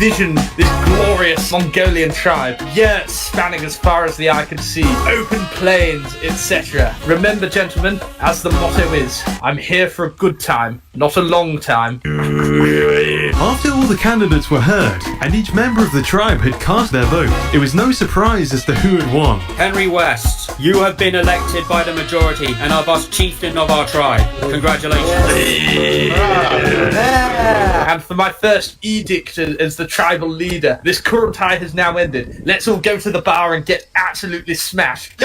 vision this glorious Mongolian tribe, yurts spanning as far as the eye can see, open plains, etc. Remember, gentlemen, as the motto is, I'm here for a good time, not a long time. After all the candidates were heard, and each member of the tribe had cast their vote, it was no surprise as to who had won. Henry West, you have been elected by the majority and are thus chieftain of our tribe. Congratulations. And for my first edict as the tribal leader, this Kurultai has now ended. Let's all go to the bar and get absolutely smashed.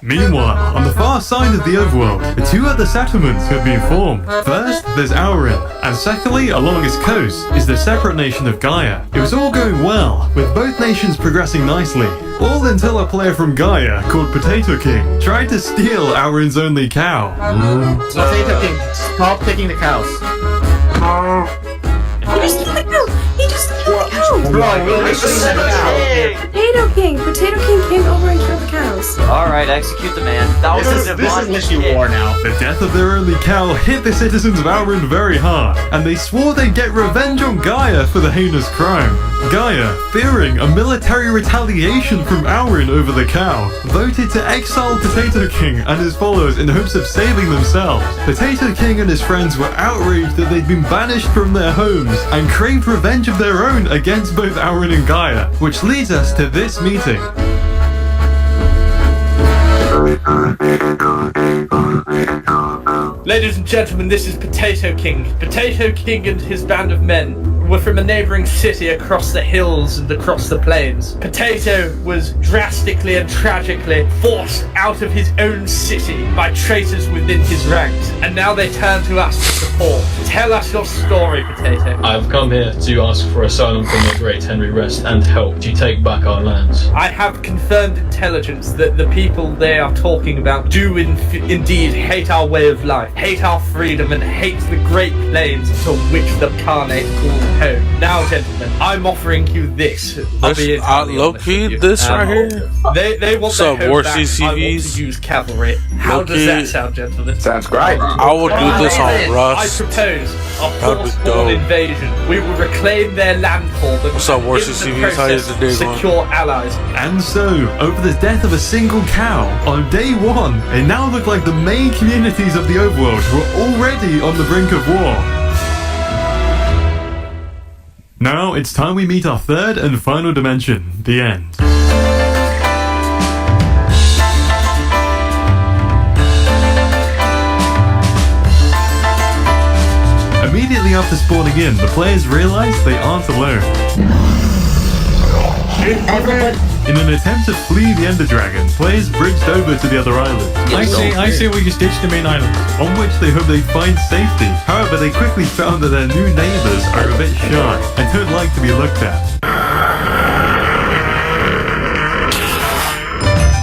Meanwhile, on the far side of the overworld, the two other settlements have been formed. First, there's Aurin, and secondly, along its coast, is the separate nation of Gaia. It was all going well, with both nations progressing nicely, all until a player from Gaia, called Potato King, tried to steal Aurin's only cow. Potato King, stop taking the cows. He just stole the cow! He just stole the cow! Potato King came over and killed the cows. Alright, execute the man. This is literally war now. The death of their only cow hit the citizens of Aurin very hard, and they swore they'd get revenge on Gaia for the heinous crime. Gaia, fearing a military retaliation from Aurin over the cow, voted to exile Potato King and his followers in hopes of saving themselves. Potato King and his friends were outraged that they'd been banished from their homes and craved revenge of their own against both Aurin and Gaia, which leads us to this meeting. Ladies and gentlemen, this is Potato King. Potato King and his band of men were from a neighbouring city across the hills and across the plains. Potato was drastically and tragically forced out of his own city by traitors within his ranks, and now they turn to us for support. Tell us your story, Potato. I've come here to ask for asylum from the great Henry West and help to take back our lands. I have confirmed intelligence that the people they are talking about do indeed hate our way of life, hate our freedom, and hate the great plains to which the Khanate calls home. Now, gentlemen, I'm offering you this. I'll be entirely honest with you. This right here. They want their home War back. I want CCVs? to use cavalry. How does that sound, gentlemen? Sounds great. I will do this on I Rust. propose a That'd be forceful dope. invasion. We will reclaim their land for them. What's up, War in the CCVs? How is the day process, going? secure allies. And so, over the death of a single cow, on day one, it now looked like the main communities of the overworld were already on the brink of war. Now, it's time we meet our third and final dimension, the end. Immediately after spawning in, the players realize they aren't alone. In an attempt to flee the Ender Dragon, players bridged over to the other island. I say we just ditch the main island. On which they hope they'd find safety. However, they quickly found that their new neighbours are a bit shy and don't like to be looked at.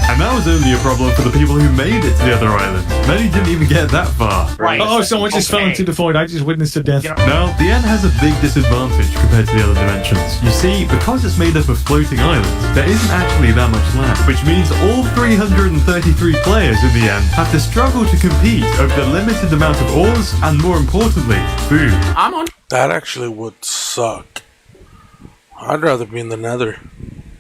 And that was only a problem for the people who made it to the other island. Many didn't even get that far. Right. Oh, someone just fell into the void. I just witnessed the death. Now, the end has a big disadvantage compared to the other dimensions. You see, because it's made up of floating islands, there isn't actually that much land, which means all 333 players in the end have to struggle to compete over the limited amount of ores and, more importantly, food. That actually would suck. I'd rather be in the Nether.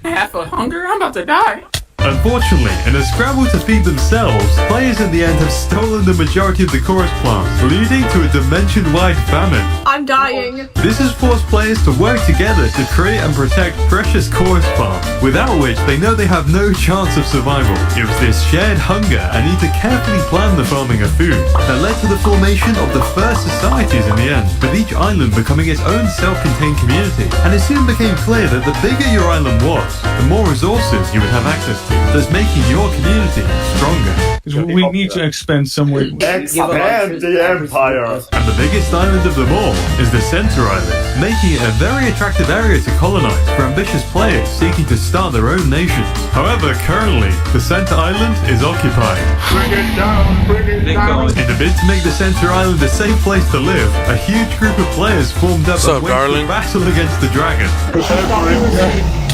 Half of hunger? I'm about to die. Unfortunately, in a scramble to feed themselves, players in the end have stolen the majority of the chorus plants, leading to a dimension-wide famine. I'm dying. This has forced players to work together to create and protect precious chorus plants, without which they know they have no chance of survival. It was this shared hunger and need to carefully plan the farming of food that led to the formation of the first societies in the end, with each island becoming its own self-contained community. And it soon became clear that the bigger your island was, the more resources you would have access to, thus making your community stronger. Because we need to expand somewhere. Expand the empire. And the biggest island of them all is the Center Island, making it a very attractive area to colonize for ambitious players seeking to start their own nations. However, currently, the Center Island is occupied. Bring it down, bring it down. In the bid to make the Center Island a safe place to live, a huge group of players formed up What's up, and waged darling? a battle against the dragon.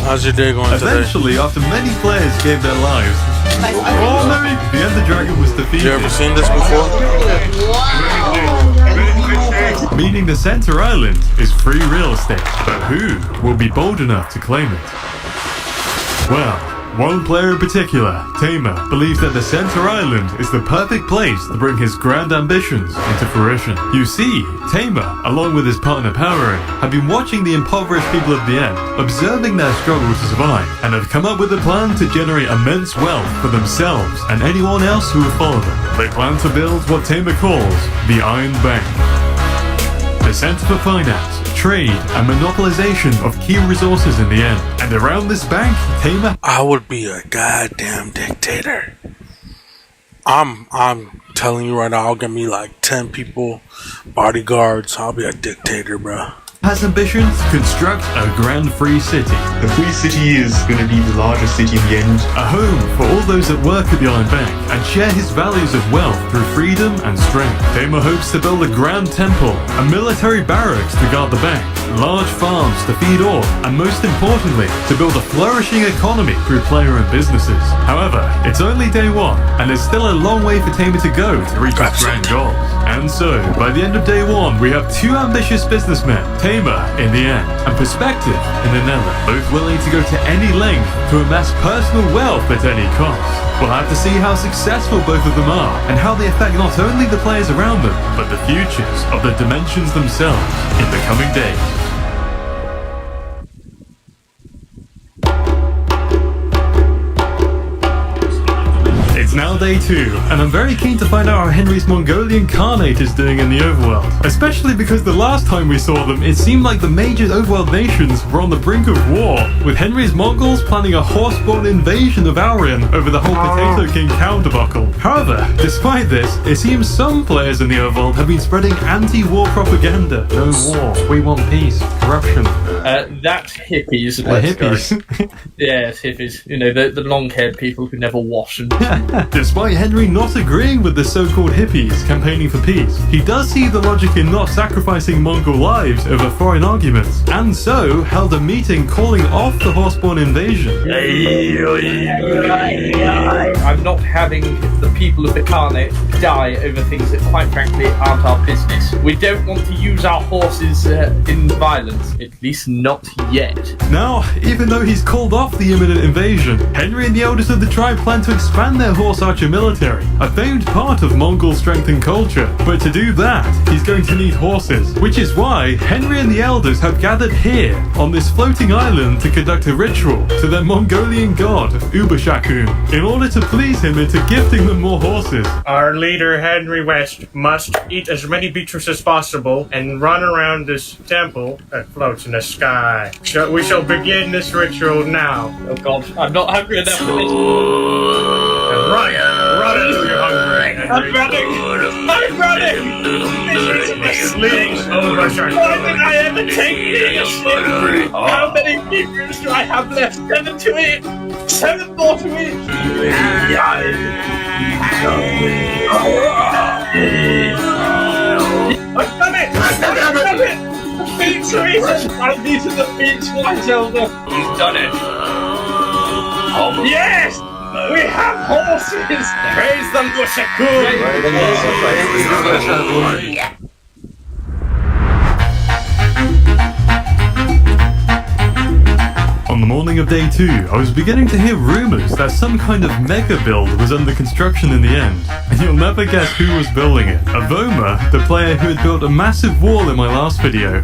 How's your day going today? Eventually, after many players gave their lives, the Ender Dragon was defeated. You ever seen this before? meaning the center island is free real estate. But who will be bold enough to claim it? Well, one player in particular, Tamer, believes that the center island is the perfect place to bring his grand ambitions into fruition. You see, Tamer, along with his partner Powerade, have been watching the impoverished people of the end, observing their struggle to survive, and have come up with a plan to generate immense wealth for themselves and anyone else who will follow them. They plan to build what Tamer calls the Iron Bank. The center for finance, trade, and monopolization of key resources in the end. And around this bank, Tamer... I would be a goddamn dictator. I'm telling you right now, I'll get me like 10 people, bodyguards. I'll be a dictator, bro. has ambitions to construct a grand free city. The free city is going to be the largest city in the end. A home for all those that work at the Iron Bank and share his values of wealth through freedom and strength. Tamer hopes to build a grand temple, a military barracks to guard the bank, large farms to feed all, and most importantly, to build a flourishing economy through player-owned businesses. However, it's only day one, and there's still a long way for Tamer to go to reach his grand goals. And so, by the end of day one, we have two ambitious businessmen, Tamer in the end, and Perspective in the Netherlands, both willing to go to any length to amass personal wealth at any cost. We'll have to see how successful both of them are, and how they affect not only the players around them, but the futures of the dimensions themselves in the coming days. It's now day 2, and I'm very keen to find out how Henry's Mongolian Khanate is doing in the overworld. Especially because the last time we saw them, it seemed like the major overworld nations were on the brink of war, with Henry's Mongols planning a horse-borne invasion of Aurian over the whole Potato King cow debacle. However, despite this, it seems some players in the overworld have been spreading anti-war propaganda. No war, we want peace, corruption. That's hippies. Hippies. Yes, hippies. You know, the long-haired people who never wash and... Despite Henry not agreeing with the so-called hippies campaigning for peace, he does see the logic in not sacrificing Mongol lives over foreign arguments, and so held a meeting calling off the horseborne invasion. I'm not having the people of the Khanate die over things that quite frankly aren't our business. We don't want to use our horses in violence, at least not yet. Now, even though he's called off the imminent invasion, Henry and the elders of the tribe plan to expand their horse archer military, a famed part of Mongol strength and culture. But to do that, he's going to need horses, which is why Henry and the elders have gathered here on this floating island to conduct a ritual to their Mongolian god, Ubashakun, in order to please him into gifting them more horses. Our leader, Henry West, must eat as many beetroots as possible and run around this temple that floats in the sky. We shall begin this ritual now. Oh god, I'm not hungry enough for this. Run until you're hungry. I'm running! Leave Ubashakun. Why did I ever take this? How many beetroots do I have left? 7 to eat! 7 more to eat! I've done it! I've done it! The feats are eaten! I've eaten the feats, White Elder! He's done it! Yes! We have horses! Praise them, Ubashakun! On the morning of day 2, I was beginning to hear rumours that some kind of mega build was under construction in the end. And you'll never guess who was building it. Avoma, the player who had built a massive wall in my last video.